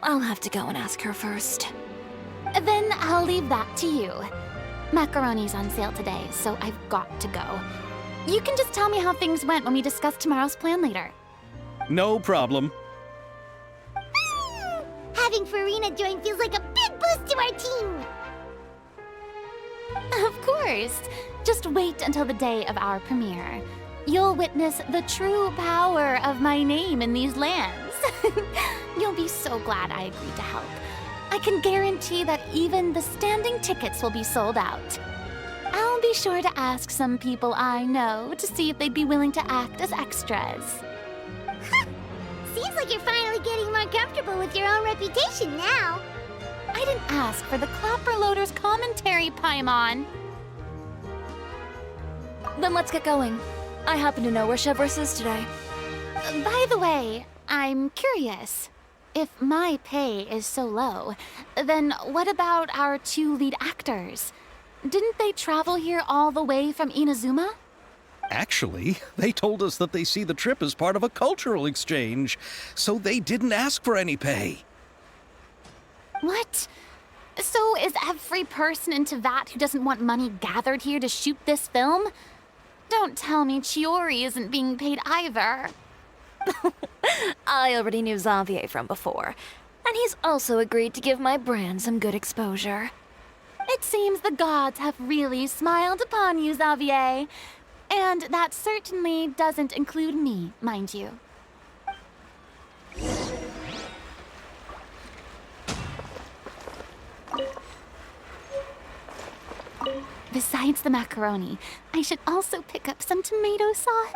I'll have to go and ask her first. Then I'll leave that to you. Macaroni's on sale today, so I've got to go. You can just tell me how things went when we discuss tomorrow's plan later. No problem. Having Farina join feels like a big boost to our team! Of course. Just wait until the day of our premiere. You'll witness the true power of my name in these lands. You'll be so glad I agreed to help. I can guarantee that even the standing tickets will be sold out. I'll be sure to ask some people I know to see if they'd be willing to act as extras. Seems like you're finally getting more comfortable with your own reputation now. I didn't ask for the Clapperloader's commentary, Paimon. Then let's get going. I happen to know where Chevreuse is today. By the way, I'm curious. If my pay is so low, then what about our 2 lead actors? Didn't they travel here all the way from Inazuma? Actually, they told us that they see the trip as part of a cultural exchange, so they didn't ask for any pay. What? So is every person in Tevat who doesn't want money gathered here to shoot this film? Don't tell me Chiori isn't being paid either. I already knew Xavier from before, and he's also agreed to give my brand some good exposure. It seems the gods have really smiled upon you, Xavier. And that certainly doesn't include me, mind you. Besides the macaroni, I should also pick up some tomato sauce.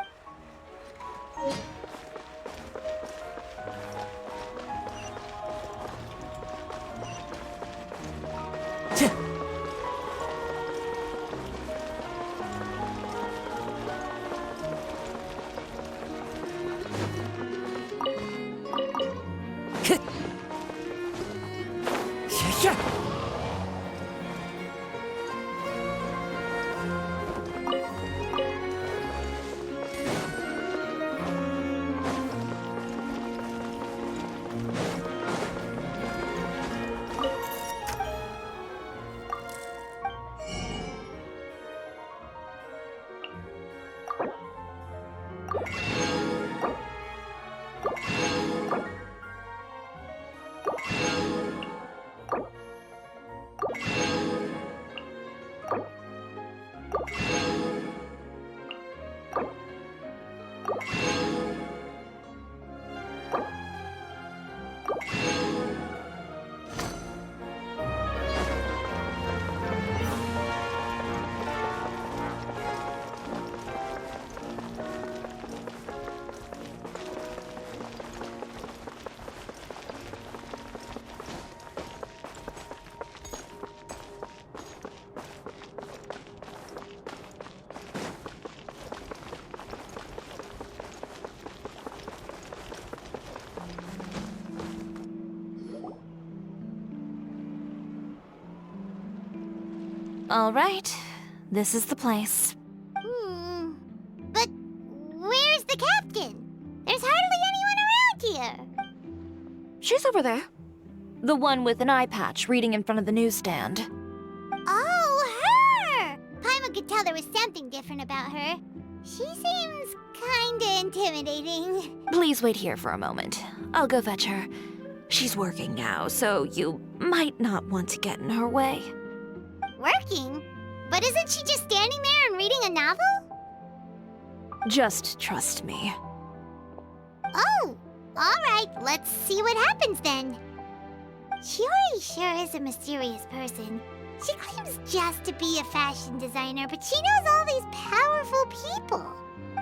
All right, this is the place. But where's the captain? There's hardly anyone around here. She's over there. The one with an eye patch reading in front of the newsstand. Oh, her! Paimon could tell there was something different about her. She seems kinda intimidating. Please wait here for a moment. I'll go fetch her. She's working now, so you might not want to get in her way. Working? But isn't she just standing there and reading a novel? Just trust me. Oh, alright, let's see what happens then. Chiori sure is a mysterious person. She claims just to be a fashion designer, but she knows all these powerful people.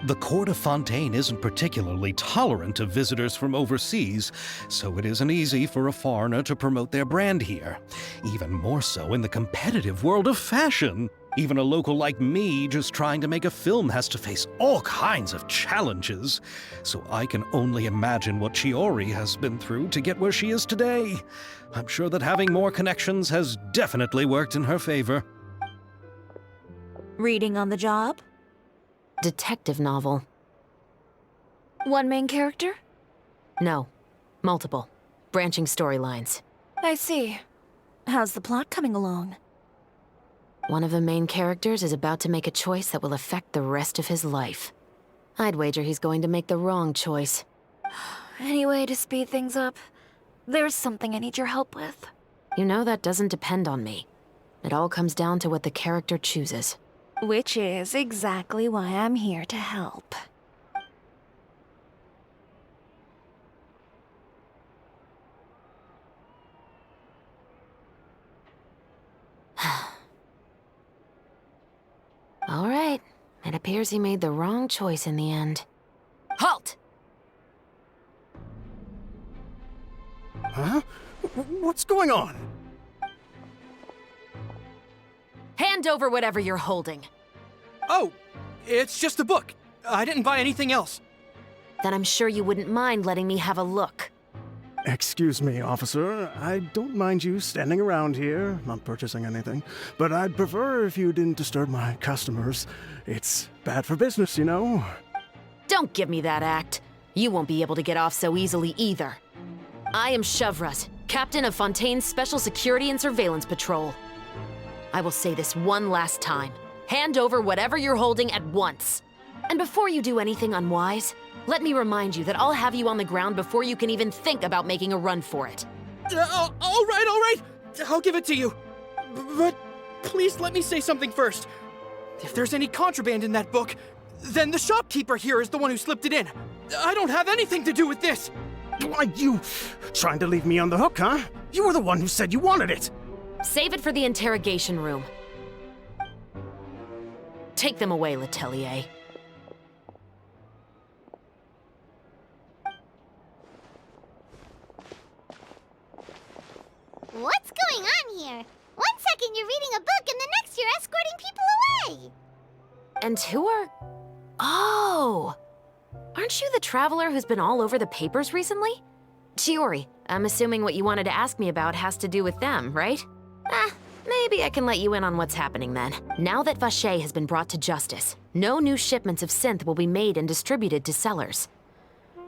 The court of Fontaine isn't particularly tolerant of visitors from overseas, so it isn't easy for a foreigner to promote their brand here. Even more so in the competitive world of fashion. Even a local like me just trying to make a film has to face all kinds of challenges. So I can only imagine what Chiori has been through to get where she is today. I'm sure that having more connections has definitely worked in her favor. Reading on the job? Detective novel. One main character? No, multiple. branching storylines. I see. How's the plot coming along? One of the main characters is about to make a choice that will affect the rest of his life. I'd wager he's going to make the wrong choice. Any way to speed things up? There's something I need your help with. You know that doesn't depend on me. It all comes down to what the character chooses. Which is exactly why I'm here to help. All right. It appears he made the wrong choice in the end. Halt! Huh? What's going on? Hand over whatever you're holding. Oh, it's just a book. I didn't buy anything else. Then I'm sure you wouldn't mind letting me have a look. Excuse me, officer. I don't mind you standing around here, not purchasing anything, but I'd prefer if you didn't disturb my customers. It's bad for business, you know? Don't give me that act. You won't be able to get off so easily either. I am Shavras, captain of Fontaine's Special Security and Surveillance Patrol. I will say this one last time. Hand over whatever you're holding at once. And before you do anything unwise, let me remind you that I'll have you on the ground before you can even think about making a run for it. All right. I'll give it to you. But please let me say something first. If there's any contraband in that book, then the shopkeeper here is the one who slipped it in. I don't have anything to do with this. Why, you trying to leave me on the hook, huh? You were the one who said you wanted it. Save it for the interrogation room. Take them away, Letelier. What's going on here? One second you're reading a book and the next you're escorting people away. And who are... Oh! Aren't you the traveler who's been all over the papers recently? Chiori, I'm assuming what you wanted to ask me about has to do with them, right? Maybe I can let you in on what's happening then. Now that Vacher has been brought to justice, no new shipments of synth will be made and distributed to sellers.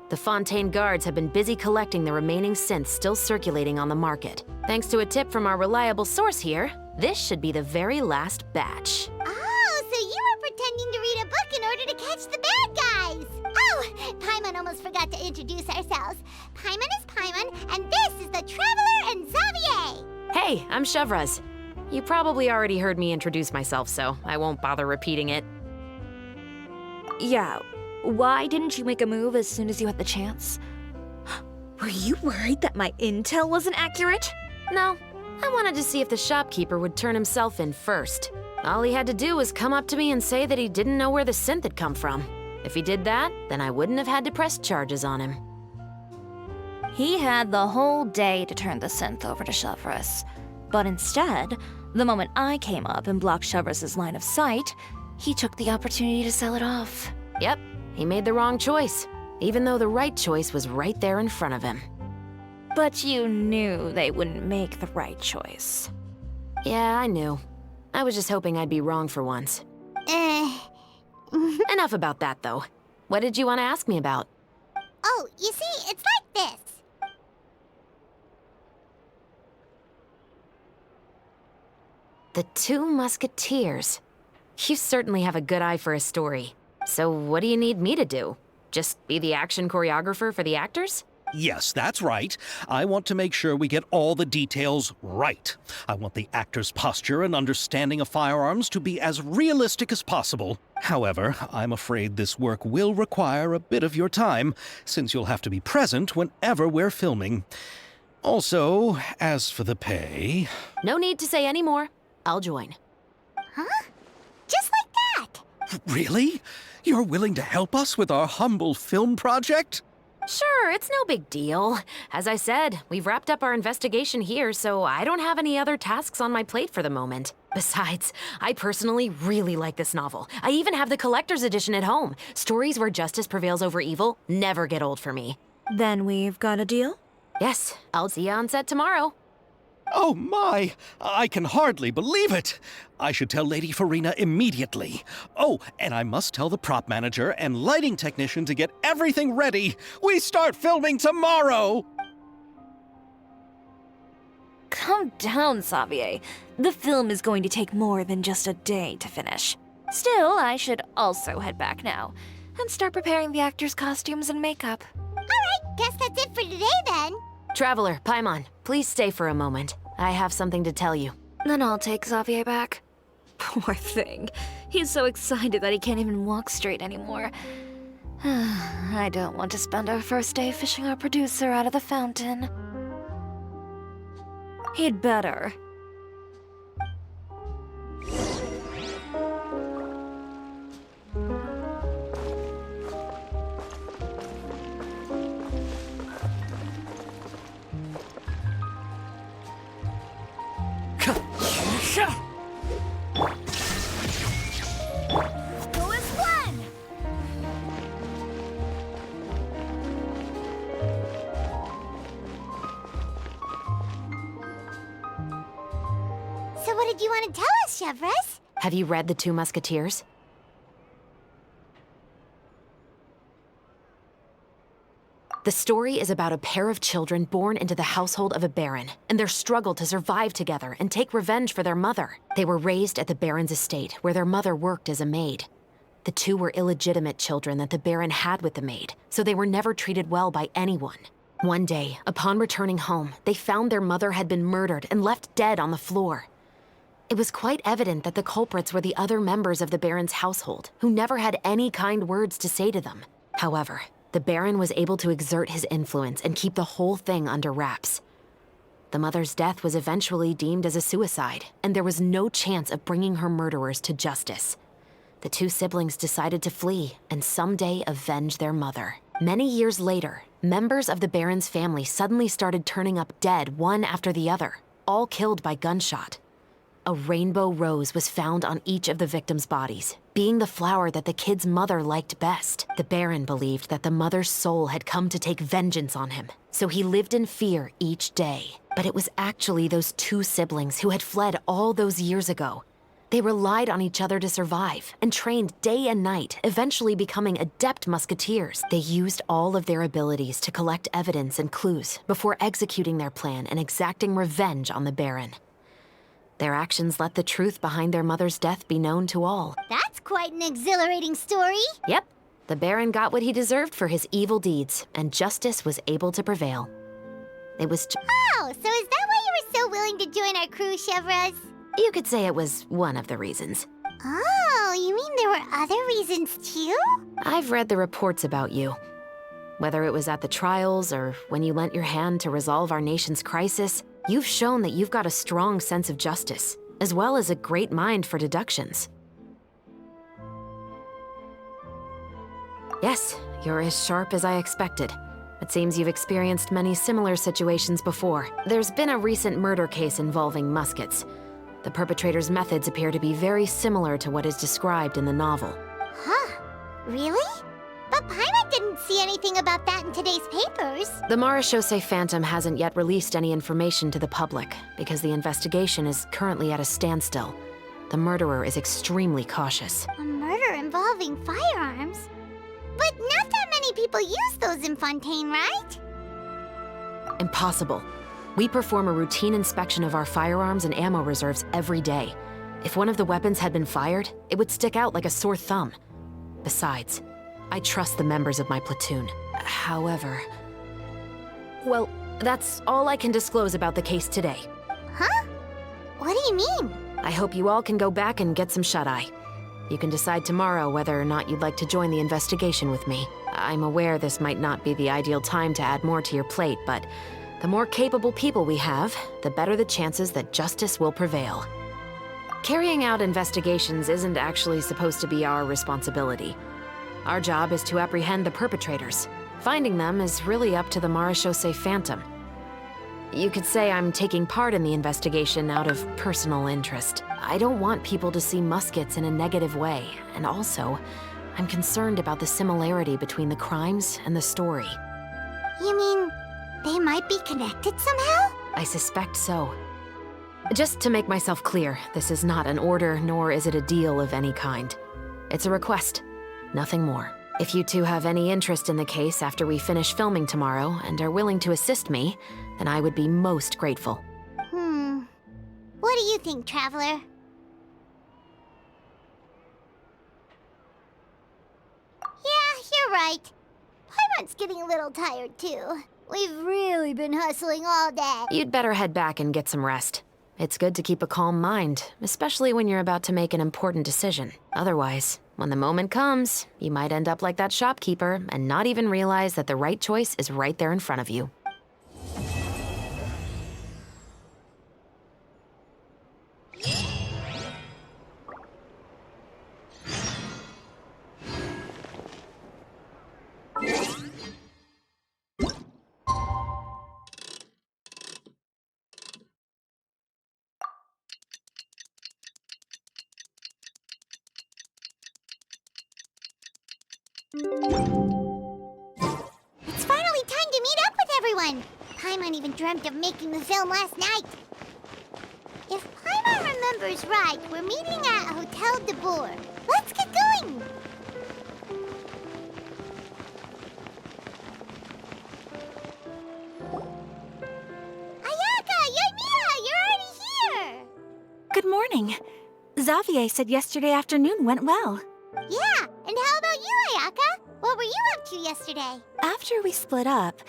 The Fontaine guards have been busy collecting the remaining synths still circulating on the market. Thanks to a tip from our reliable source here, this should be the very last batch. Oh, so you were pretending to read a book in order to catch the bad guys. Oh, Paimon almost forgot to introduce ourselves. Paimon is Paimon, and this is the Traveler and Xavier. Hey, I'm Shavras. You probably already heard me introduce myself, so I won't bother repeating it. Yeah, why didn't you make a move as soon as you had the chance? Were you worried that my intel wasn't accurate? No, I wanted to see if the shopkeeper would turn himself in first. All he had to do was come up to me and say that he didn't know where the synth had come from. If he did that, then I wouldn't have had to press charges on him. He had the whole day to turn the synth over to Shavras. But instead, the moment I came up and blocked Shavras' line of sight, he took the opportunity to sell it off. Yep, he made the wrong choice, even though the right choice was right there in front of him. But you knew they wouldn't make the right choice. Yeah, I knew. I was just hoping I'd be wrong for once. Enough about that, though. What did you want to ask me about? Oh, you see, it's like this. The Two Musketeers. You certainly have a good eye for a story. So what do you need me to do? Just be the action choreographer for the actors? Yes, that's right. I want to make sure we get all the details right. I want the actor's posture and understanding of firearms to be as realistic as possible. However, I'm afraid this work will require a bit of your time, since you'll have to be present whenever we're filming. Also, as for the pay... No need to say any more. I'll join. Huh? Just like that. Really? You're willing to help us with our humble film project? Sure, it's no big deal. As I said, we've wrapped up our investigation here, so I don't have any other tasks on my plate for the moment. Besides, I personally really like this novel. I even have the collector's edition at home. Stories where justice prevails over evil never get old for me. Then we've got a deal? Yes, I'll see you on set tomorrow. Oh my! I can hardly believe it! I should tell Lady Farina immediately. Oh, and I must tell the prop manager and lighting technician to get everything ready. We start filming tomorrow! Calm down, Xavier. The film is going to take more than just a day to finish. Still, I should also head back now and start preparing the actors' costumes and makeup. Alright, guess that's it for today then. Traveler, Paimon, please stay for a moment. I have something to tell you. Then I'll take Xavier back. Poor thing. He's so excited that he can't even walk straight anymore. I don't want to spend our first day fishing our producer out of the fountain. He'd better. Go as one! So what did you want to tell us, Chevres? Have you read The Two Musketeers? The story is about a pair of children born into the household of a baron, and their struggle to survive together and take revenge for their mother. They were raised at the baron's estate, where their mother worked as a maid. The two were illegitimate children that the baron had with the maid, so they were never treated well by anyone. One day, upon returning home, they found their mother had been murdered and left dead on the floor. It was quite evident that the culprits were the other members of the baron's household, who never had any kind words to say to them. However, the baron was able to exert his influence and keep the whole thing under wraps. The mother's death was eventually deemed as a suicide, and there was no chance of bringing her murderers to justice. The two siblings decided to flee and someday avenge their mother. Many years later, members of the baron's family suddenly started turning up dead one after the other, all killed by gunshot. A rainbow rose was found on each of the victims' bodies, being the flower that the kid's mother liked best. The Baron believed that the mother's soul had come to take vengeance on him, so he lived in fear each day. But it was actually those two siblings who had fled all those years ago. They relied on each other to survive and trained day and night, eventually becoming adept musketeers. They used all of their abilities to collect evidence and clues before executing their plan and exacting revenge on the Baron. Their actions let the truth behind their mother's death be known to all. That's quite an exhilarating story. Yep, the Baron got what he deserved for his evil deeds, and justice was able to prevail. It was Oh, so is that why you were so willing to join our crew, Chevres? You could say it was one of the reasons. Oh, you mean there were other reasons too? I've read the reports about you. Whether it was at the trials or when you lent your hand to resolve our nation's crisis, you've shown that you've got a strong sense of justice, as well as a great mind for deductions. Yes, you're as sharp as I expected. It seems you've experienced many similar situations before. There's been a recent murder case involving Muskets. The perpetrator's methods appear to be very similar to what is described in the novel. Huh? Really? But Paimon didn't see anything about that in today's papers. The Marechaussee Phantom hasn't yet released any information to the public because the investigation is currently at a standstill. The murderer is extremely cautious. A murder involving firearms? But not that many people use those in Fontaine, right? Impossible. We perform a routine inspection of our firearms and ammo reserves every day. If one of the weapons had been fired, it would stick out like a sore thumb. Besides, I trust the members of my platoon. However... Well, that's all I can disclose about the case today. Huh? What do you mean? I hope you all can go back and get some shut-eye. You can decide tomorrow whether or not you'd like to join the investigation with me. I'm aware this might not be the ideal time to add more to your plate, but the more capable people we have, the better the chances that justice will prevail. Carrying out investigations isn't actually supposed to be our responsibility. Our job is to apprehend the perpetrators. Finding them is really up to the Marechaussee Phantom. You could say I'm taking part in the investigation out of personal interest. I don't want people to see Muskets in a negative way, and also, I'm concerned about the similarity between the crimes and the story. You mean they might be connected somehow? I suspect so. Just to make myself clear, this is not an order, nor is it a deal of any kind. It's a request. Nothing more. If you two have any interest in the case after we finish filming tomorrow and are willing to assist me, then I would be most grateful. What do you think, Traveler? Yeah, you're right. Paimon's getting a little tired, too. We've really been hustling all day. You'd better head back and get some rest. It's good to keep a calm mind, especially when you're about to make an important decision. Otherwise, when the moment comes, you might end up like that shopkeeper and not even realize that the right choice is right there in front of you. It's finally time to meet up with everyone! Paimon even dreamt of making the film last night. If Paimon remembers right, we're meeting at Hotel de Boer. Let's get going! Ayaka! Yoimiya! You're already here! Good morning. Xavier said yesterday afternoon went well. Yeah, and how about you, Ayaka? What were you up to yesterday? After we split up,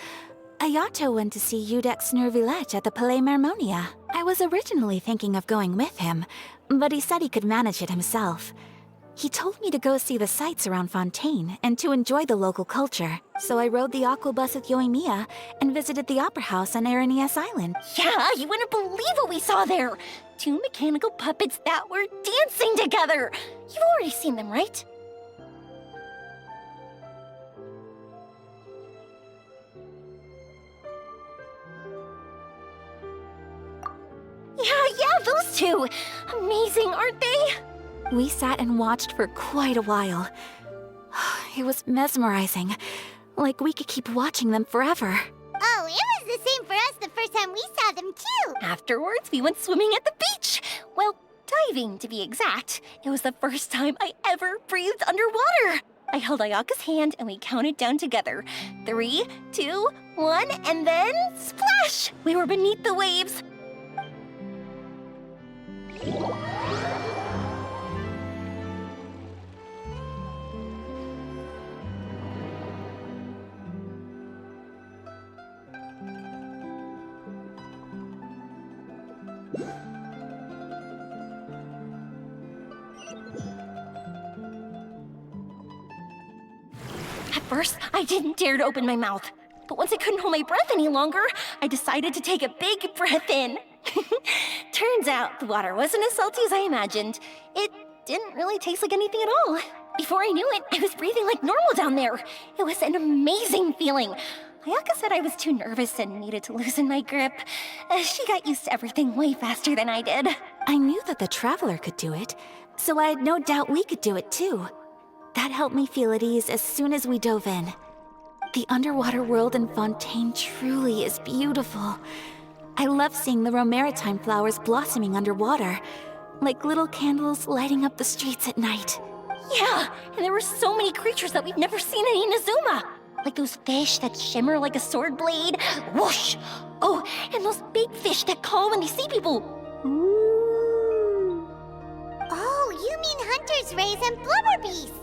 Ayato went to see Udex Nervillette at the Palais Marmonia. I was originally thinking of going with him, but he said he could manage it himself. He told me to go see the sights around Fontaine and to enjoy the local culture. So I rode the aqua bus with Yoimiya and visited the opera house on Aranias Island. Yeah, you wouldn't believe what we saw there! 2 mechanical puppets that were dancing together! You've already seen them, right? Yeah, those two! Amazing, aren't they? We sat and watched for quite a while. It was mesmerizing. Like we could keep watching them forever. Oh, it was the same for us the first time we saw them, too! Afterwards, we went swimming at the beach! Well, diving, to be exact. It was the first time I ever breathed underwater! I held Ayaka's hand and we counted down together. 3, 2, 1, and then splash! We were beneath the waves. At first, I didn't dare to open my mouth. But once I couldn't hold my breath any longer, I decided to take a big breath in. Turns out the water wasn't as salty as I imagined. It didn't really taste like anything at all. Before I knew it, I was breathing like normal down there. It was an amazing feeling. Ayaka said I was too nervous and needed to loosen my grip. She got used to everything way faster than I did. I knew that the Traveler could do it, so I had no doubt we could do it too. That helped me feel at ease as soon as we dove in. The underwater world in Fontaine truly is beautiful. I love seeing the romaritime flowers blossoming underwater, like little candles lighting up the streets at night. Yeah, and there were so many creatures that we've never seen in Inazuma. Like those fish that shimmer like a sword blade. Whoosh! Oh, and those big fish that call when they see people. Ooh. Oh, you mean Hunter's Rays and Blubber Beasts.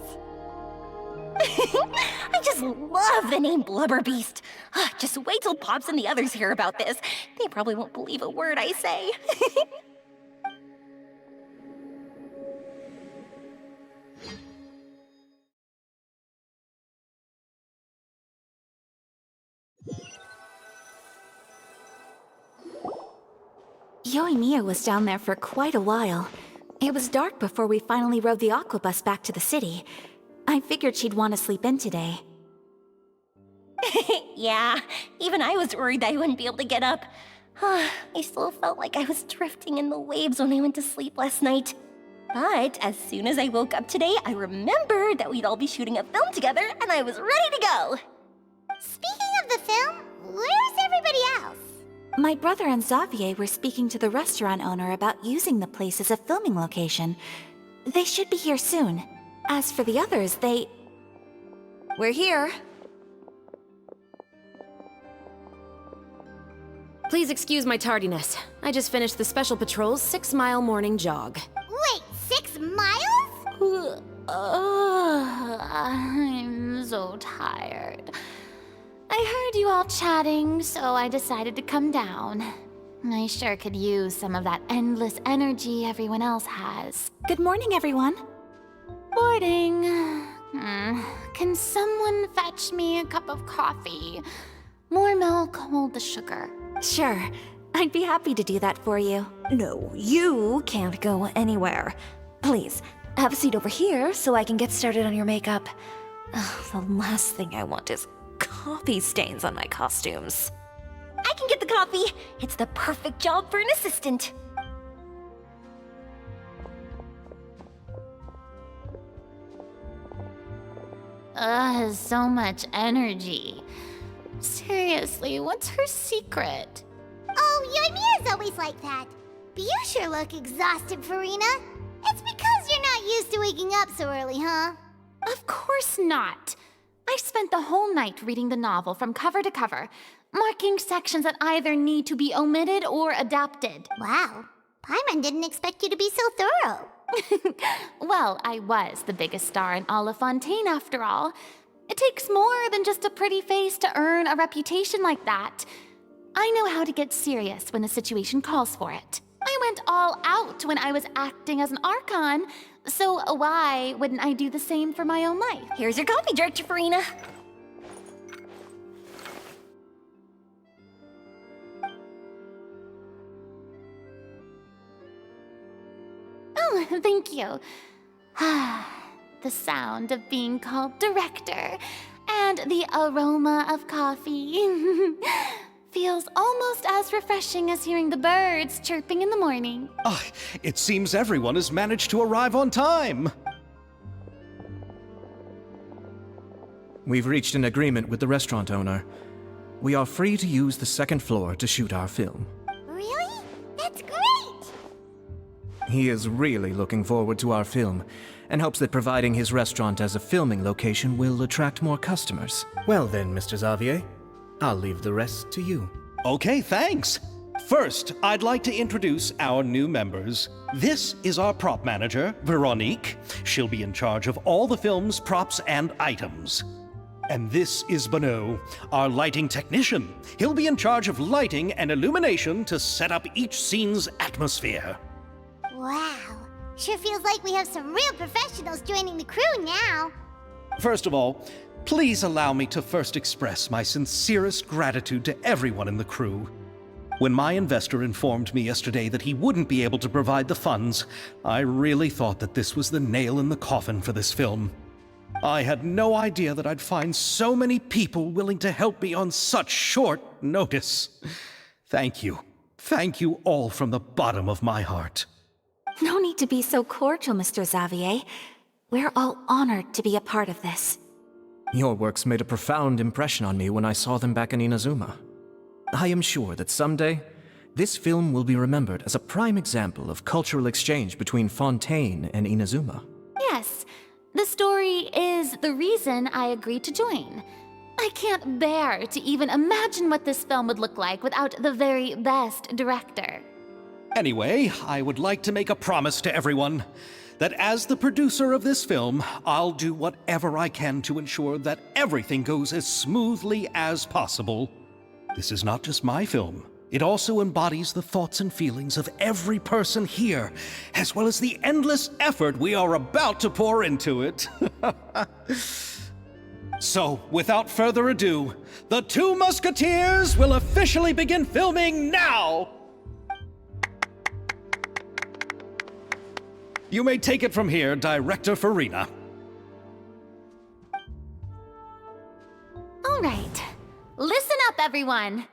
I just love the name Blubber Beast. Just wait till Pops and the others hear about this. They probably won't believe a word I say. Yoimiya was down there for quite a while. It was dark before we finally rode the aqua bus back to the city. I figured she'd want to sleep in today. Yeah, even I was worried that I wouldn't be able to get up. I still felt like I was drifting in the waves when I went to sleep last night. But as soon as I woke up today, I remembered that we'd all be shooting a film together, and I was ready to go. Speaking of the film, where's everybody else? My brother and Xavier were speaking to the restaurant owner about using the place as a filming location. They should be here soon. As for the others, We're here. Please excuse my tardiness. I just finished the Special Patrol's 6-mile morning jog. Wait, 6 miles? I'm so tired. I heard you all chatting, so I decided to come down. I sure could use some of that endless energy everyone else has. Good morning, everyone. Morning. Can someone fetch me a cup of coffee? More milk, hold the sugar. Sure, I'd be happy to do that for you. No, you can't go anywhere. Please, have a seat over here so I can get started on your makeup. Ugh, the last thing I want is coffee stains on my costumes. I can get the coffee. It's the perfect job for an assistant. So much energy. Seriously, what's her secret? Oh, your Mia's always like that. But you sure look exhausted, Farina. It's because you're not used to waking up so early, huh? Of course not. I spent the whole night reading the novel from cover to cover, marking sections that either need to be omitted or adapted. Wow. Paimon didn't expect you to be so thorough. Well, I was the biggest star in all of Fontaine after all. It takes more than just a pretty face to earn a reputation like that. I know how to get serious when the situation calls for it. I went all out when I was acting as an Archon, so why wouldn't I do the same for my own life? Here's your coffee, Director Farina. Oh, thank you. The sound of being called director and the aroma of coffee feels almost as refreshing as hearing the birds chirping in the morning. Ah, it seems everyone has managed to arrive on time. We've reached an agreement with the restaurant owner. We are free to use the second floor to shoot our film. Really? That's great! He is really looking forward to our film, and hopes that providing his restaurant as a filming location will attract more customers. Well then, Mr. Xavier, I'll leave the rest to you. Okay, thanks. First, I'd like to introduce our new members. This is our prop manager, Veronique. She'll be in charge of all the film's props and items. And this is Bonneau, our lighting technician. He'll be in charge of lighting and illumination to set up each scene's atmosphere. Wow. Sure feels like we have some real professionals joining the crew now. First of all, please allow me to first express my sincerest gratitude to everyone in the crew. When my investor informed me yesterday that he wouldn't be able to provide the funds, I really thought that this was the nail in the coffin for this film. I had no idea that I'd find so many people willing to help me on such short notice. Thank you. Thank you all from the bottom of my heart. No need to be so cordial, Mr. Xavier. We're all honored to be a part of this. Your works made a profound impression on me when I saw them back in Inazuma. I am sure that someday, this film will be remembered as a prime example of cultural exchange between Fontaine and Inazuma. Yes, the story is the reason I agreed to join. I can't bear to even imagine what this film would look like without the very best director. Anyway, I would like to make a promise to everyone that as the producer of this film, I'll do whatever I can to ensure that everything goes as smoothly as possible. This is not just my film. It also embodies the thoughts and feelings of every person here, as well as the endless effort we are about to pour into it. So, without further ado, the Two Musketeers will officially begin filming now! You may take it from here, Director Farina. All right, listen up, everyone.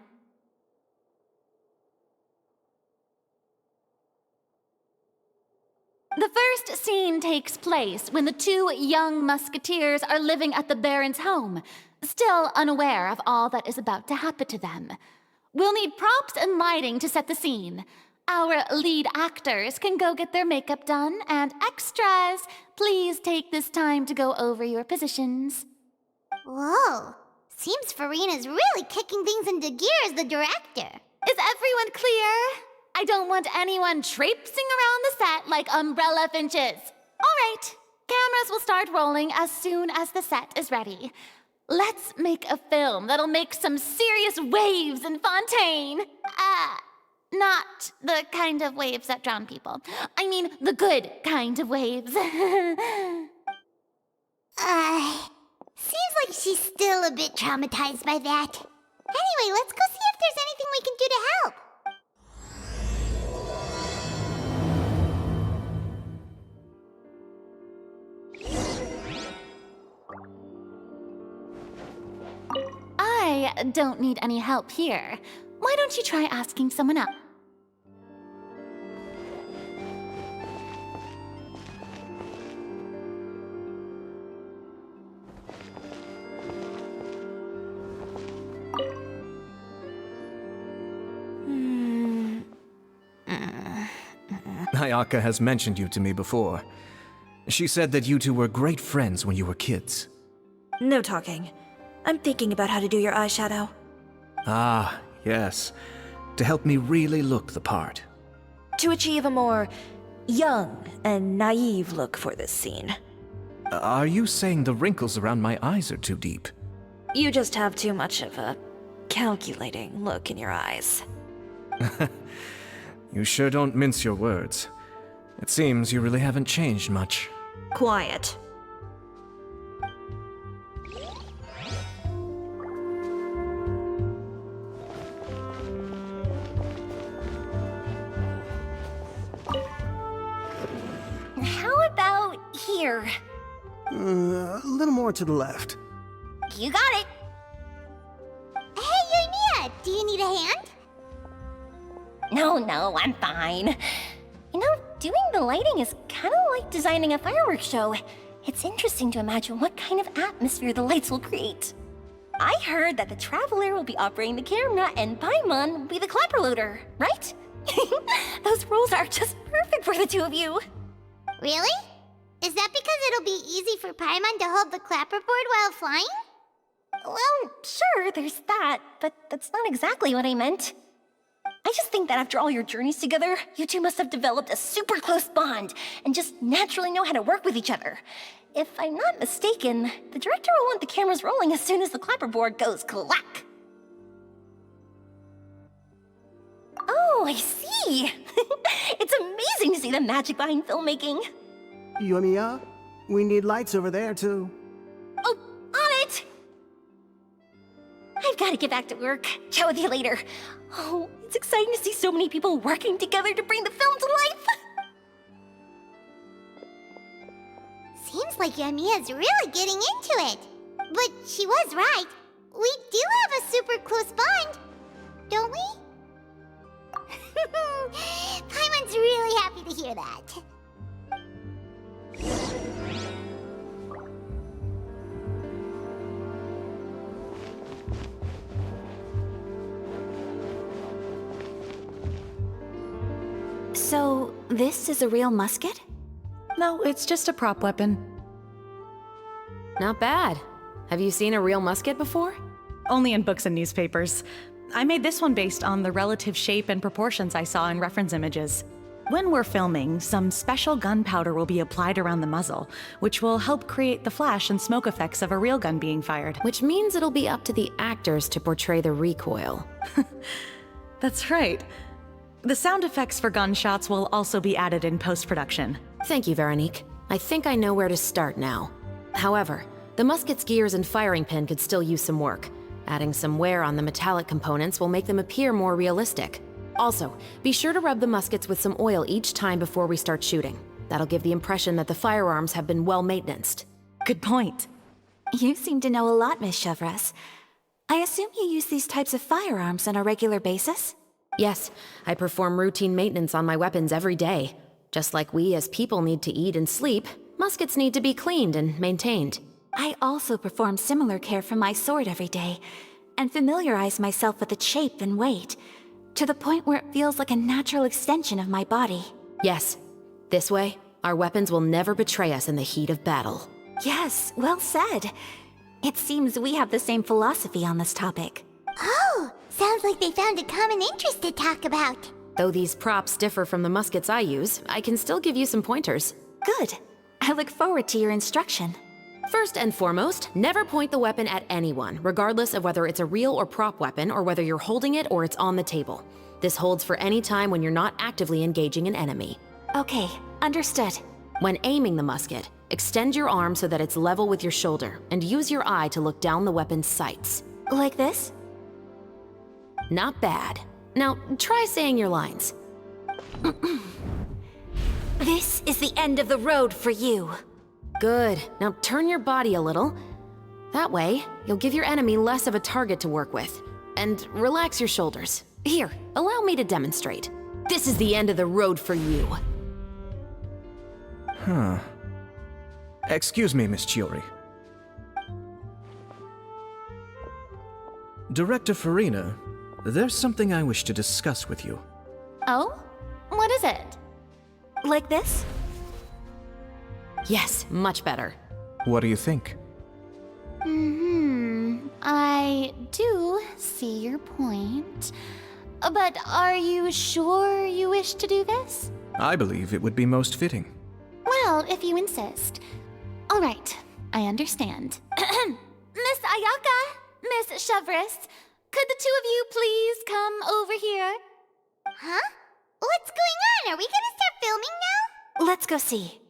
The first scene takes place when the two young musketeers are living at the Baron's home, still unaware of all that is about to happen to them. We'll need props and lighting to set the scene. Our lead actors can go get their makeup done, and extras, please take this time to go over your positions. Whoa. Seems Farina's really kicking things into gear as the director. Is everyone clear? I don't want anyone traipsing around the set like umbrella finches. All right, cameras will start rolling as soon as the set is ready. Let's make a film that'll make some serious waves in Fontaine. Not the kind of waves that drown people. I mean, the good kind of waves. Seems like she's still a bit traumatized by that. Anyway, let's go see if there's anything we can do to help. I don't need any help here. Why don't you try asking someone else? Ayaka has mentioned you to me before. She said that you two were great friends when you were kids. No talking. I'm thinking about how to do your eyeshadow. Ah, yes. To help me really look the part. To achieve a more young and naive look for this scene. Are you saying the wrinkles around my eyes are too deep? You just have too much of a calculating look in your eyes. You sure don't mince your words. It seems you really haven't changed much. Quiet. How about here? A little more to the left. You got it. Hey, Yoimiya, do you need a hand? No, I'm fine. You know, doing the lighting is kind of like designing a fireworks show. It's interesting to imagine what kind of atmosphere the lights will create. I heard that the Traveler will be operating the camera and Paimon will be the clapper loader, right? Those roles are just perfect for the two of you. Really? Is that because it'll be easy for Paimon to hold the clapperboard while flying? Well, sure, there's that, but that's not exactly what I meant. I just think that after all your journeys together, you two must have developed a super close bond and just naturally know how to work with each other. If I'm not mistaken, the director will want the cameras rolling as soon as the clapperboard goes clack. Oh, I see. It's amazing to see the magic behind filmmaking. Yoimiya, we need lights over there, too. Oh, on it! I've got to get back to work. Chat with you later. Oh, it's exciting to see so many people working together to bring the film to life. Seems like Yoimiya's really getting into it. But she was right. We do have a super close bond, don't we? Paimon's really happy to hear that. So, this is a real musket? No, it's just a prop weapon. Not bad. Have you seen a real musket before? Only in books and newspapers. I made this one based on the relative shape and proportions I saw in reference images. When we're filming, some special gunpowder will be applied around the muzzle, which will help create the flash and smoke effects of a real gun being fired. Which means it'll be up to the actors to portray the recoil. That's right. The sound effects for gunshots will also be added in post-production. Thank you, Veronique. I think I know where to start now. However, the musket's gears and firing pin could still use some work. Adding some wear on the metallic components will make them appear more realistic. Also, be sure to rub the muskets with some oil each time before we start shooting. That'll give the impression that the firearms have been well maintained. Good point. You seem to know a lot, Miss Chevres. I assume you use these types of firearms on a regular basis? Yes, I perform routine maintenance on my weapons every day. Just like we as people need to eat and sleep, muskets need to be cleaned and maintained. I also perform similar care for my sword every day, and familiarize myself with its shape and weight, to the point where it feels like a natural extension of my body. Yes, this way, our weapons will never betray us in the heat of battle. Yes, well said. It seems we have the same philosophy on this topic. Oh, Sounds like they found a common interest to talk about. Though these props differ from the muskets I use, I can still give you some pointers. Good. I look forward to your instruction. First and foremost, never point the weapon at anyone, regardless of whether it's a real or prop weapon or whether you're holding it or it's on the table. This holds for any time when you're not actively engaging an enemy. Okay, understood. When aiming the musket, extend your arm so that it's level with your shoulder, and use your eye to look down the weapon's sights. Like this? Not bad. Now, try saying your lines. This is the end of the road for you. Good. Now turn your body a little. That way, you'll give your enemy less of a target to work with. And relax your shoulders. Here, allow me to demonstrate. This is the end of the road for you. Huh. Excuse me, Miss Chiori. Director Farina, there's something I wish to discuss with you. Oh? What is it? Like this? Yes, much better. What do you think? I do see your point. But are you sure you wish to do this? I believe it would be most fitting. Well, if you insist. All right, I understand. Miss Ayaka, Miss Chevres, could the two of you please come over here? Huh? What's going on? Are we gonna start filming now? Let's go see.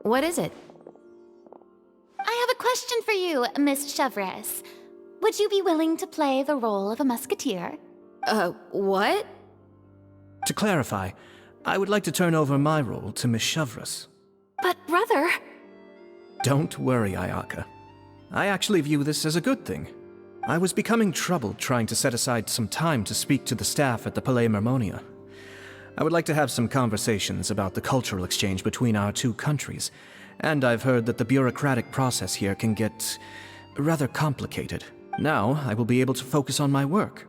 What is it? I have a question for you, Miss Chevres. Would you be willing to play the role of a musketeer? What? To clarify, I would like to turn over my role to Miss Chevres. But brother... Don't worry, Ayaka. I actually view this as a good thing. I was becoming troubled trying to set aside some time to speak to the staff at the Palais Mermonia. I would like to have some conversations about the cultural exchange between our two countries, and I've heard that the bureaucratic process here can get rather complicated. Now, I will be able to focus on my work.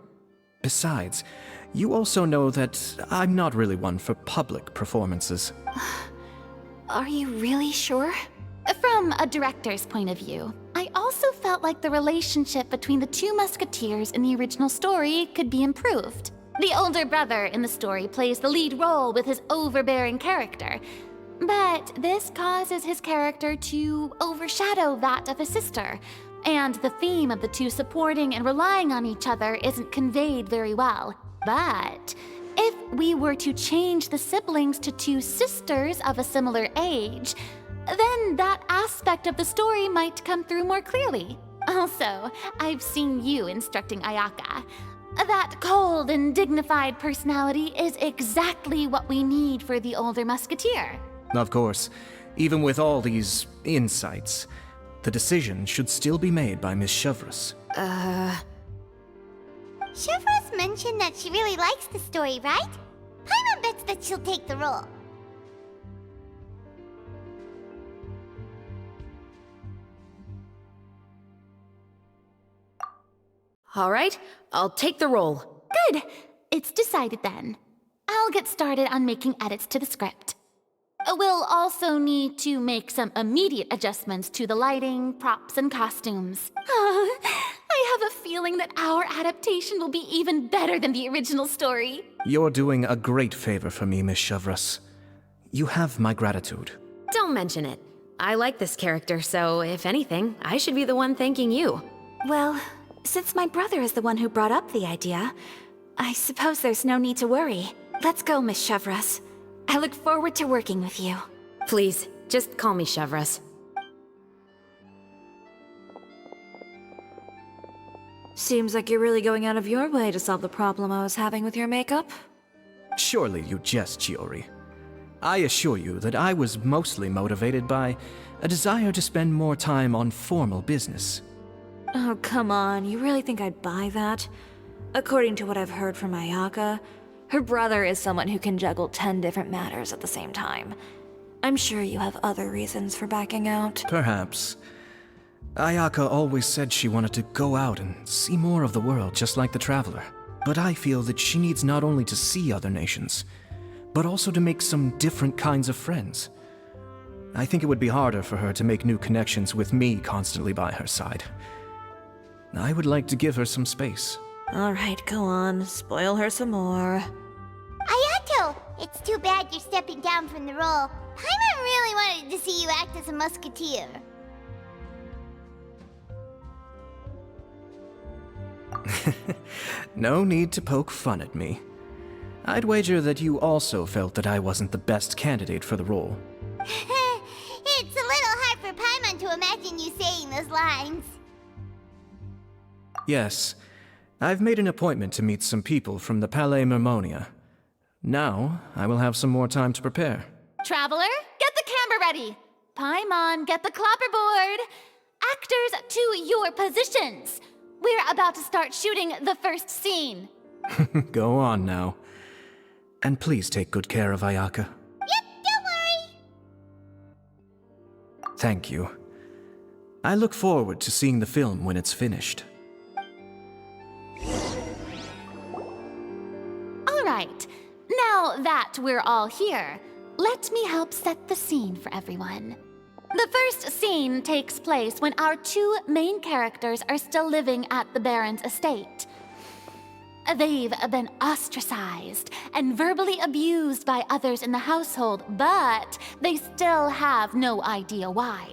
Besides, you also know that I'm not really one for public performances. Are you really sure? From a director's point of view, I also felt like the relationship between the two musketeers in the original story could be improved. The older brother in the story plays the lead role with his overbearing character, but this causes his character to overshadow that of his sister, and the theme of the two supporting and relying on each other isn't conveyed very well. But if we were to change the siblings to two sisters of a similar age, then that aspect of the story might come through more clearly. Also, I've seen you instructing Ayaka. That cold and dignified personality is exactly what we need for the older musketeer. Of course, even with all these insights, the decision should still be made by Miss Chevres. Chevres mentioned that she really likes the story, right? Paimon bets that she'll take the role. All right, I'll take the role. Good. It's decided then. I'll get started on making edits to the script. We'll also need to make some immediate adjustments to the lighting, props, and costumes. I have a feeling that our adaptation will be even better than the original story. You're doing a great favor for me, Miss Chevres. You have my gratitude. Don't mention it. I like this character, so if anything, I should be the one thanking you. Well, since my brother is the one who brought up the idea, I suppose there's no need to worry. Let's go, Miss Chevres. I look forward to working with you. Please, just call me Chevres. Seems like you're really going out of your way to solve the problem I was having with your makeup. Surely you jest, Chiori. I assure you that I was mostly motivated by a desire to spend more time on formal business. Oh, come on. You really think I'd buy that? According to what I've heard from Ayaka, her brother is someone who can juggle 10 different matters at the same time. I'm sure you have other reasons for backing out. Perhaps. Ayaka always said she wanted to go out and see more of the world, just like the Traveler. But I feel that she needs not only to see other nations, but also to make some different kinds of friends. I think it would be harder for her to make new connections with me constantly by her side. I would like to give her some space. All right, go on. Spoil her some more. Ayato! It's too bad you're stepping down from the role. Paimon really wanted to see you act as a musketeer. No need to poke fun at me. I'd wager that you also felt that I wasn't the best candidate for the role. It's a little hard for Paimon to imagine you saying those lines. Yes, I've made an appointment to meet some people from the Palais Mermonia. Now, I will have some more time to prepare. Traveler, get the camera ready. Paimon, get the clapperboard. Actors, to your positions. We're about to start shooting the first scene. Go on now. And please take good care of Ayaka. Yep, don't worry. Thank you. I look forward to seeing the film when it's finished. All right, now that we're all here, let me help set the scene for everyone. The first scene takes place when our two main characters are still living at the Baron's estate. They've been ostracized and verbally abused by others in the household, but they still have no idea why.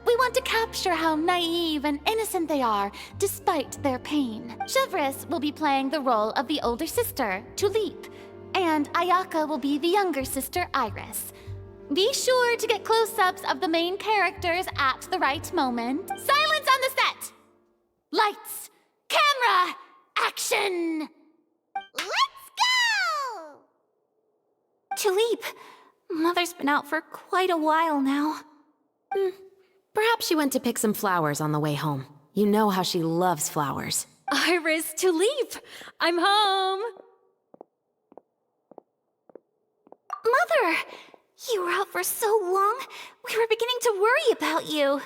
We want to capture how naive and innocent they are, despite their pain. Chevres will be playing the role of the older sister, Tulip, and Ayaka will be the younger sister, Iris. Be sure to get close-ups of the main characters at the right moment. Silence on the set! Lights, camera, action! Let's go! Tulip, Mother's been out for quite a while now. Perhaps she went to pick some flowers on the way home. You know how she loves flowers. Iris, Tulip! I'm home! Mother! You were out for so long, we were beginning to worry about you.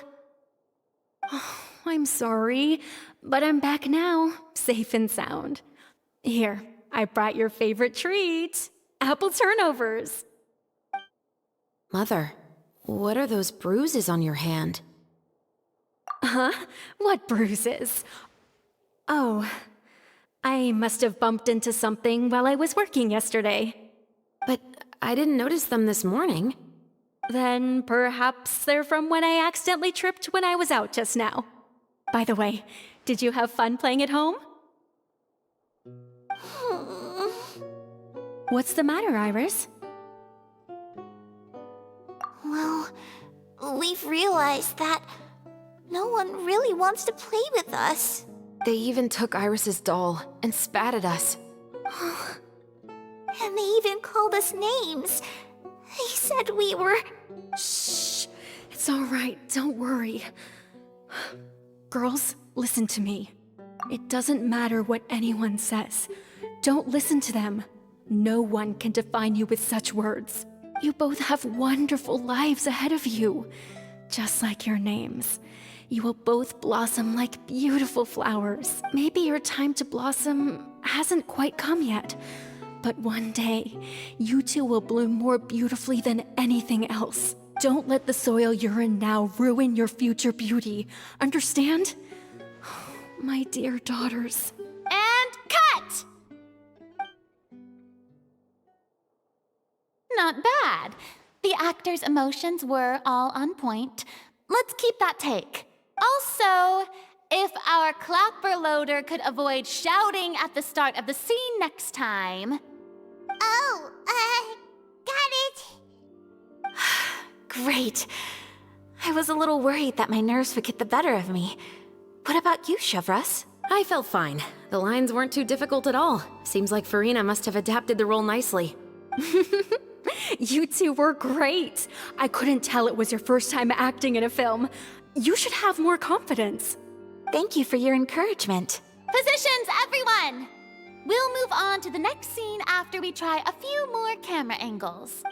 I'm sorry, but I'm back now, safe and sound. Here, I brought your favorite treat, apple turnovers. Mother, what are those bruises on your hand? Huh? What bruises? Oh, I must have bumped into something while I was working yesterday. But I didn't notice them this morning. Then perhaps they're from when I accidentally tripped when I was out just now. By the way, did you have fun playing at home? What's the matter, Iris? Well, we've realized that no one really wants to play with us. They even took Iris's doll and spat at us. And they even called us names. They said we were... Shh! It's all right, don't worry. Girls, listen to me. It doesn't matter what anyone says. Don't listen to them. No one can define you with such words. You both have wonderful lives ahead of you. Just like your names. You will both blossom like beautiful flowers. Maybe your time to blossom hasn't quite come yet. But one day, you two will bloom more beautifully than anything else. Don't let the soil you're in now ruin your future beauty. Understand? My dear daughters. And cut! Not bad. The actors' emotions were all on point. Let's keep that take. Also, if our clapper loader could avoid shouting at the start of the scene next time. Oh, got it. Great. I was a little worried that my nerves would get the better of me. What about you, Chevres? I felt fine. The lines weren't too difficult at all. Seems like Farina must have adapted the role nicely. You two were great. I couldn't tell it was your first time acting in a film. You should have more confidence. Thank you for your encouragement. Positions, everyone! We'll move on to the next scene after we try a few more camera angles.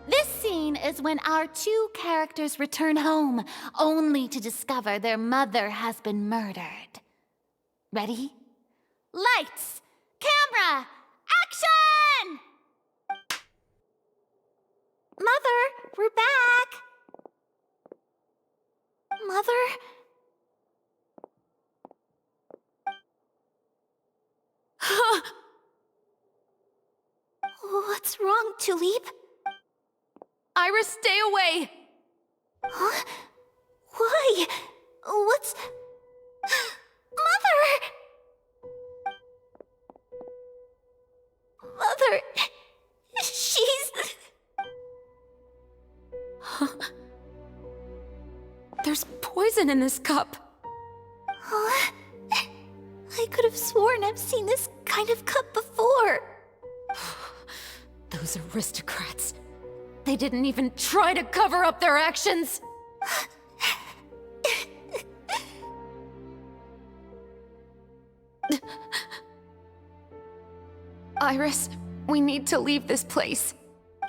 This scene is when our two characters return home, only to discover their mother has been murdered. Ready? Lights! Camera! Action! Mother, we're back! Mother? What's wrong, Tulip? Iris, stay away! Huh? Why? What's... Mother! Mother... She's... There's poison in this cup. Huh? I could have sworn I've seen this kind of cup before. Those aristocrats. They didn't even try to cover up their actions. Iris, we need to leave this place.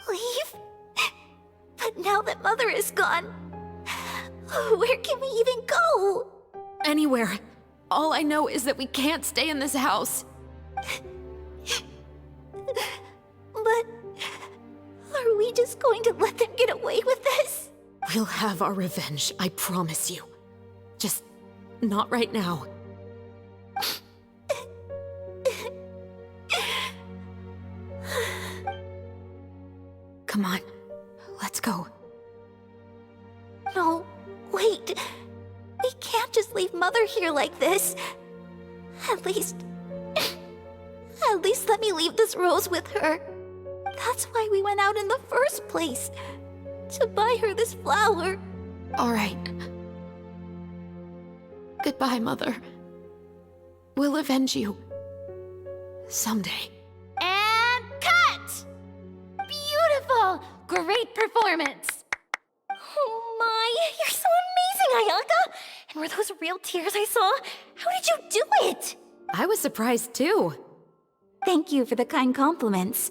Leave? But now that Mother is gone, where can we even go? Anywhere. All I know is that we can't stay in this house. But are we just going to let them get away with this? We'll have our revenge, I promise you. Just not right now. Come on, let's go. No, wait. We can't just leave Mother here like this. At least let me leave this rose with her. That's why we went out in the first place. To buy her this flower. All right. Goodbye, Mother. We'll avenge you. Someday. And cut! Beautiful! Great performance! Oh my, you're so amazing, Ayaka! And were those real tears I saw? How did you do it? I was surprised too. Thank you for the kind compliments.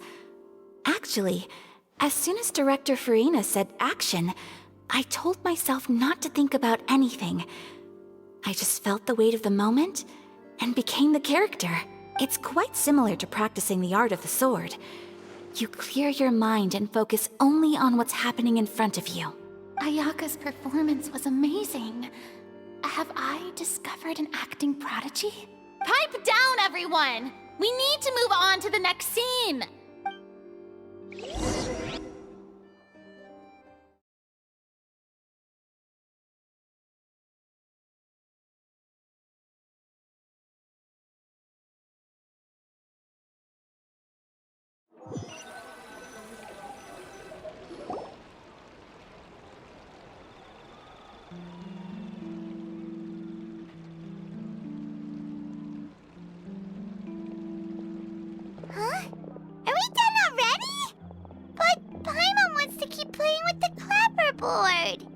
Actually, as soon as Director Farina said action, I told myself not to think about anything. I just felt the weight of the moment and became the character. It's quite similar to practicing the art of the sword. You clear your mind and focus only on what's happening in front of you. Ayaka's performance was amazing. Have I discovered an acting prodigy? Pipe down, everyone! We need to move on to the next scene! Huh? Are we done already? But Paimon wants to keep playing with the clapperboard.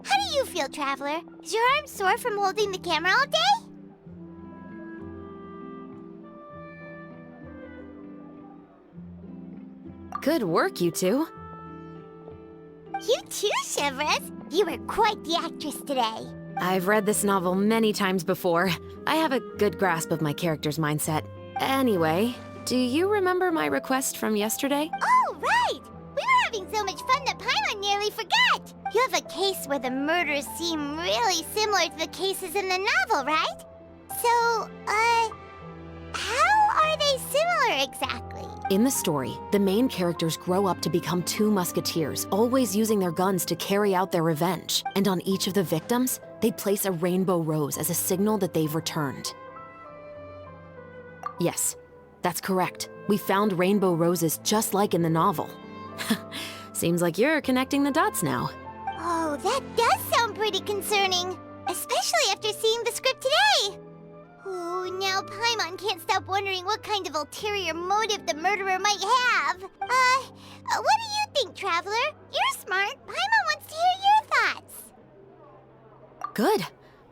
How do you feel, Traveler? Is your arm sore from holding the camera all day? Good work, you two. You too, Shivers. You were quite the actress today. I've read this novel many times before. I have a good grasp of my character's mindset. Anyway, do you remember my request from yesterday? Oh, right! We were having so much fun that Paimon nearly forgot. You have a case where the murders seem really similar to the cases in the novel, right? So, how are they similar exactly? In the story, the main characters grow up to become two musketeers, always using their guns to carry out their revenge. And on each of the victims, they place a rainbow rose as a signal that they've returned. Yes, that's correct. We found rainbow roses just like in the novel. Seems like you're connecting the dots now. Oh, that does sound pretty concerning. Especially after seeing the script today. Oh, now Paimon can't stop wondering what kind of ulterior motive the murderer might have. What do you think, Traveler? You're smart. Paimon wants to hear your thoughts. Good.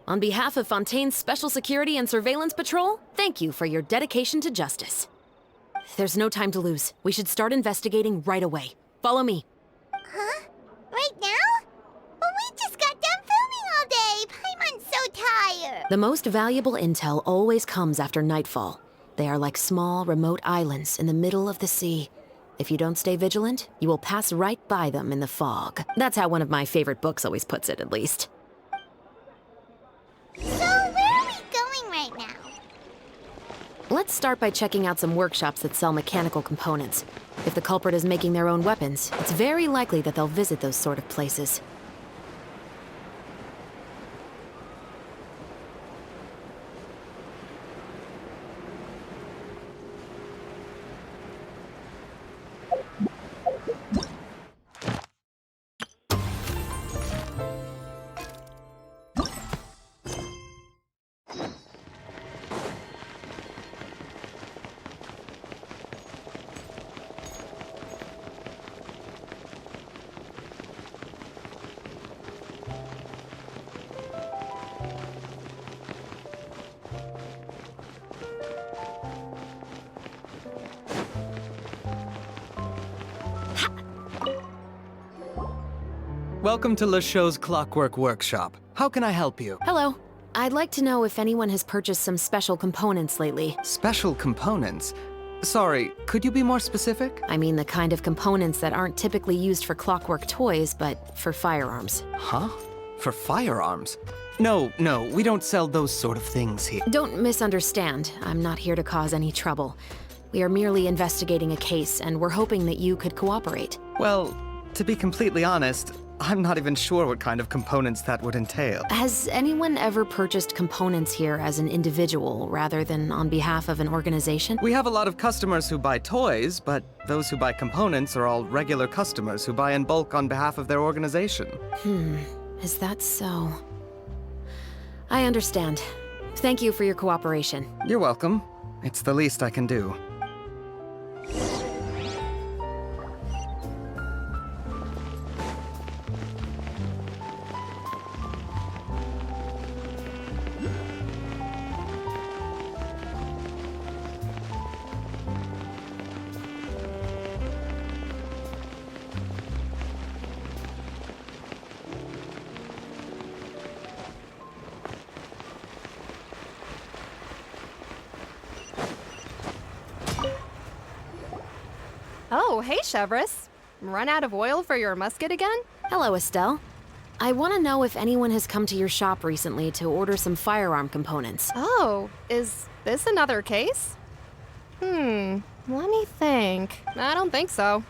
On behalf of Fontaine's Special Security and Surveillance Patrol, thank you for your dedication to justice. There's no time to lose. We should start investigating right away. Follow me. Huh? Right now? Well, we just got done filming all day. Paimon's so tired. The most valuable intel always comes after nightfall. They are like small, remote islands in the middle of the sea. If you don't stay vigilant, you will pass right by them in the fog. That's how one of my favorite books always puts it, at least. So, where are we going right now? Let's start by checking out some workshops that sell mechanical components. If the culprit is making their own weapons, it's very likely that they'll visit those sort of places. Welcome to Le Show's Clockwork Workshop. How can I help you? Hello. I'd like to know if anyone has purchased some special components lately. Special components? Sorry, could you be more specific? I mean the kind of components that aren't typically used for clockwork toys, but for firearms. Huh? For firearms? No, we don't sell those sort of things here. Don't misunderstand. I'm not here to cause any trouble. We are merely investigating a case, and we're hoping that you could cooperate. Well, to be completely honest, I'm not even sure what kind of components that would entail. Has anyone ever purchased components here as an individual rather than on behalf of an organization? We have a lot of customers who buy toys, but those who buy components are all regular customers who buy in bulk on behalf of their organization. Is that so? I understand. Thank you for your cooperation. You're welcome. It's the least I can do. Oh, hey, Chevres. Run out of oil for your musket again? Hello, Estelle. I want to know if anyone has come to your shop recently to order some firearm components. Oh, is this another case? Let me think. I don't think so.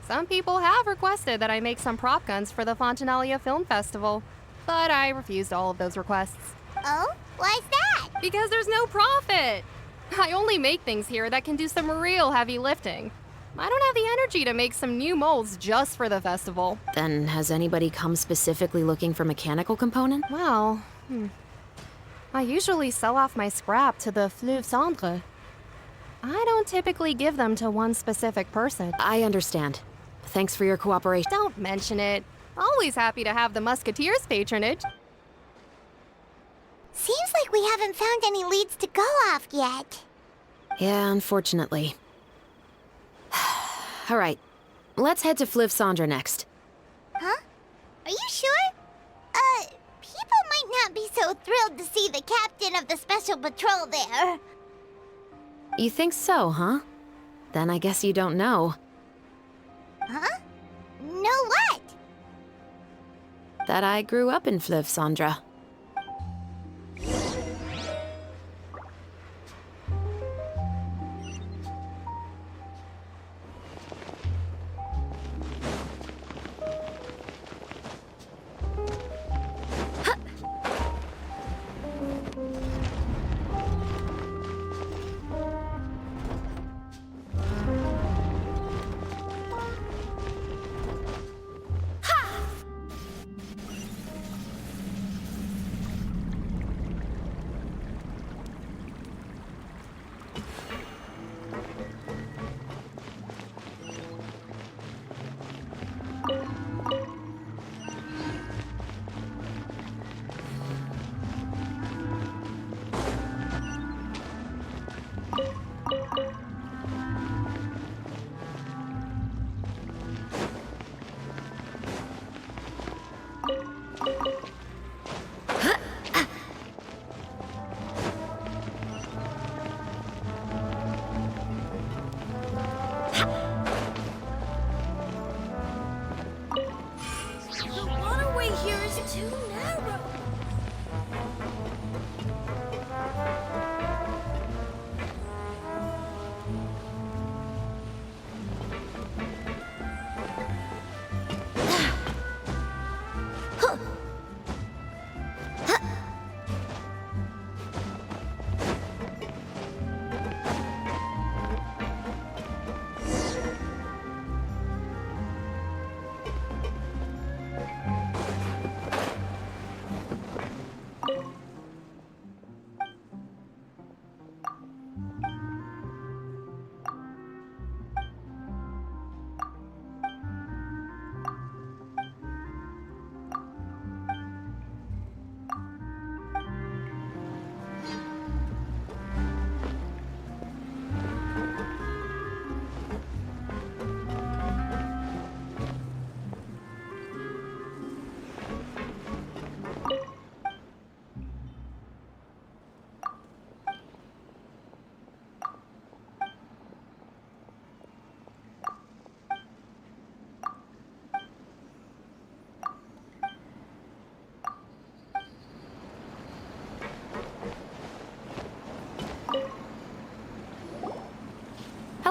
Some people have requested that I make some prop guns for the Fontanalia Film Festival, but I refused all of those requests. Oh? Why's that? Because there's no profit! I only make things here that can do some real heavy lifting. I don't have the energy to make some new molds just for the festival. Then has anybody come specifically looking for mechanical component? Well, I usually sell off my scrap to the Fleuve Cendre. I don't typically give them to one specific person. I understand. Thanks for your cooperation. Don't mention it. Always happy to have the Musketeers' patronage. Seems like we haven't found any leads to go off yet. Yeah, unfortunately. All right, let's head to Fleuve Cendre next. Huh? Are you sure? People might not be so thrilled to see the captain of the special patrol there. You think so, huh? Then I guess you don't know. Huh? Know what? That I grew up in Fleuve Cendre.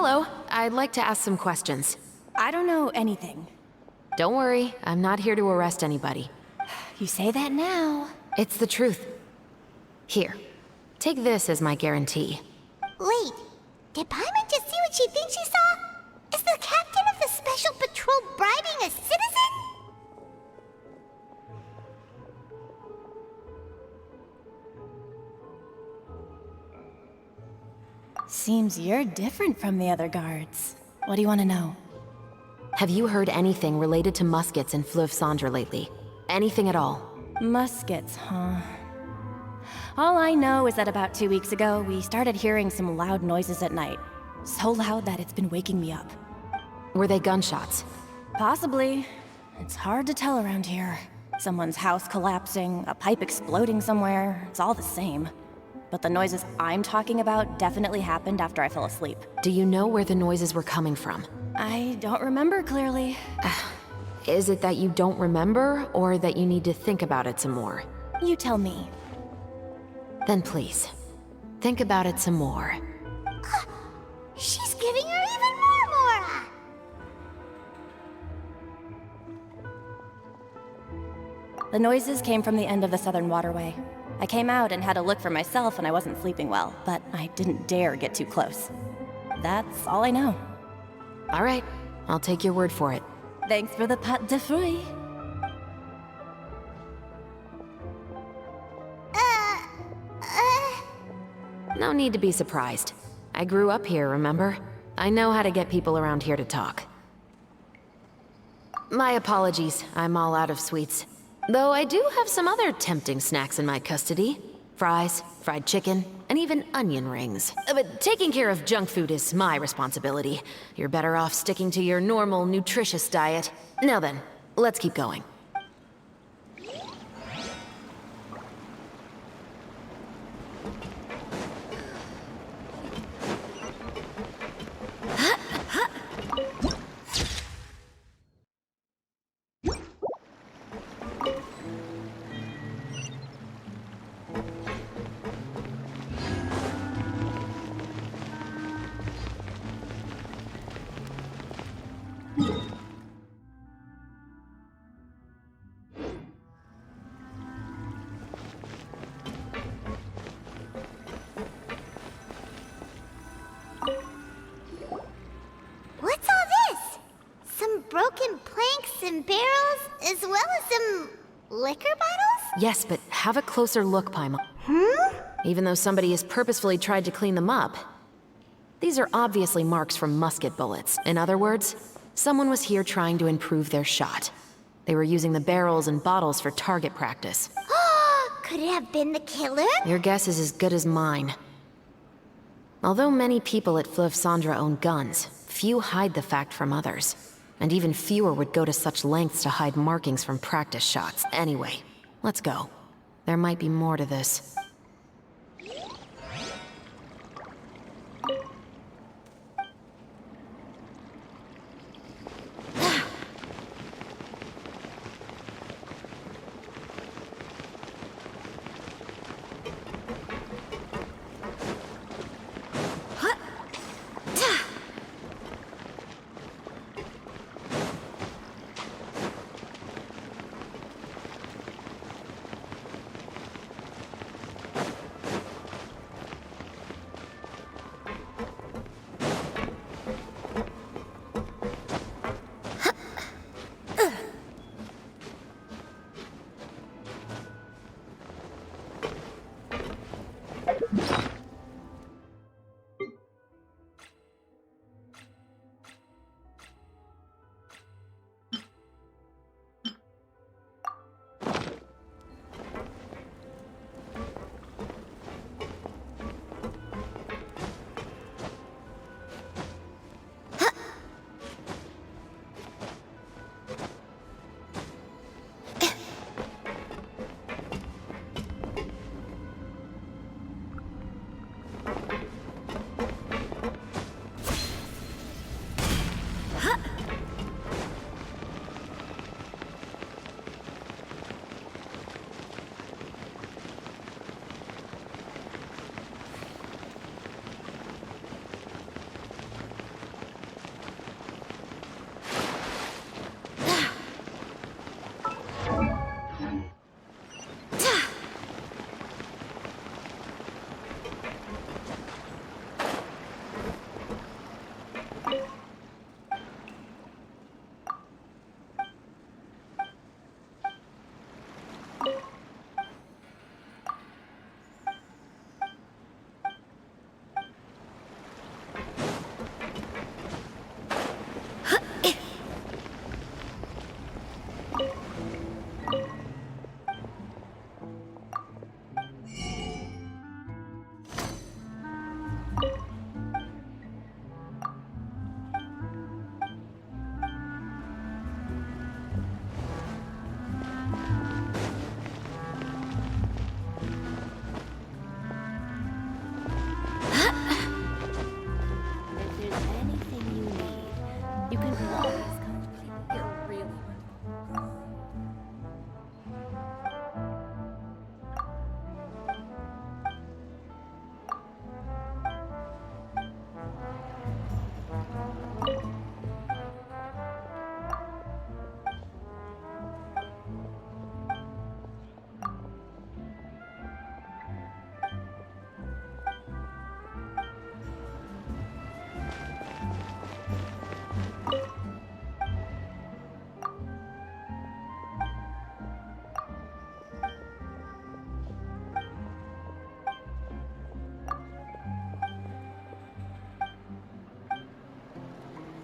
Hello, I'd like to ask some questions. I don't know anything. Don't worry, I'm not here to arrest anybody. You say that now. It's the truth. Here, take this as my guarantee. Wait, did Paimon just see what she thinks she saw? Is the captain of the Special Patrol bribing a citizen? Seems you're different from the other guards. What do you want to know? Have you heard anything related to Muskets in Fleuve Cendre lately? Anything at all? Muskets, huh? All I know is that about 2 weeks ago, we started hearing some loud noises at night. So loud that it's been waking me up. Were they gunshots? Possibly. It's hard to tell around here. Someone's house collapsing, a pipe exploding somewhere, it's all the same. But the noises I'm talking about definitely happened after I fell asleep. Do you know where the noises were coming from? I don't remember clearly. Is it that you don't remember, or that you need to think about it some more? You tell me. Then please, think about it some more. She's giving her even more Mora! The noises came from the end of the Southern Waterway. I came out and had a look for myself and I wasn't sleeping well, but I didn't dare get too close. That's all I know. All right, I'll take your word for it. Thanks for the pâte de fruits. No need to be surprised. I grew up here, remember? I know how to get people around here to talk. My apologies, I'm all out of sweets. Though I do have some other tempting snacks in my custody. Fries, fried chicken, and even onion rings. But taking care of junk food is my responsibility. You're better off sticking to your normal, nutritious diet. Now then, let's keep going. What's all this? Some broken planks and barrels, as well as some liquor bottles? Yes, but have a closer look, Paimon. Even though somebody has purposefully tried to clean them up, these are obviously marks from musket bullets. In other words, someone was here trying to improve their shot. They were using the barrels and bottles for target practice. Could it have been the killer? Your guess is as good as mine. Although many people at Fleuve Cendre own guns, few hide the fact from others. And even fewer would go to such lengths to hide markings from practice shots. Anyway, let's go. There might be more to this.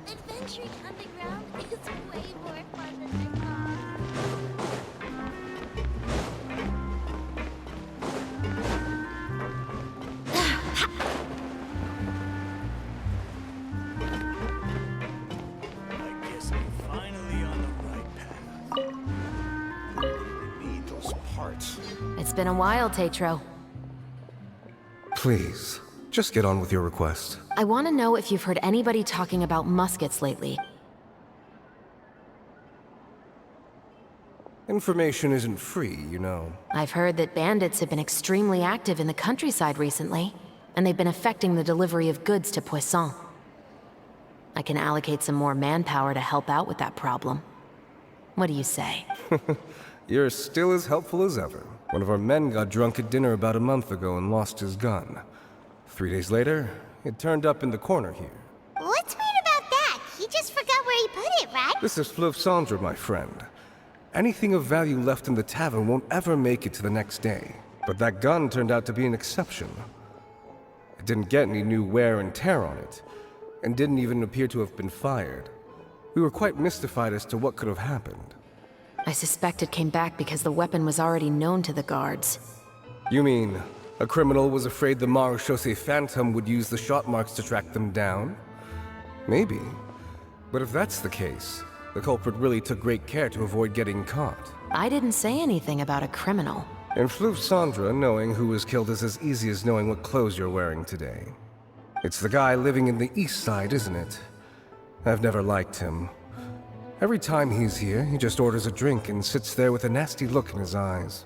Adventuring underground is way more fun than I thought. I guess I'm finally on the right path. I need those parts. It's been a while, Tetro. Please, just get on with your request. I want to know if you've heard anybody talking about muskets lately. Information isn't free, you know. I've heard that bandits have been extremely active in the countryside recently, and they've been affecting the delivery of goods to Poisson. I can allocate some more manpower to help out with that problem. What do you say? You're still as helpful as ever. One of our men got drunk at dinner about a month ago and lost his gun. 3 days later, it turned up in the corner here. What's weird about that? He just forgot where he put it, right? This is Fleuve Cendre, my friend. Anything of value left in the tavern won't ever make it to the next day. But that gun turned out to be an exception. It didn't get any new wear and tear on it, and didn't even appear to have been fired. We were quite mystified as to what could have happened. I suspect it came back because the weapon was already known to the guards. You mean, a criminal was afraid the Marechaussee Phantom would use the shot marks to track them down? Maybe. But if that's the case, the culprit really took great care to avoid getting caught. I didn't say anything about a criminal. In Fleuve Cendre, knowing who was killed is as easy as knowing what clothes you're wearing today. It's the guy living in the east side, isn't it? I've never liked him. Every time he's here, he just orders a drink and sits there with a nasty look in his eyes.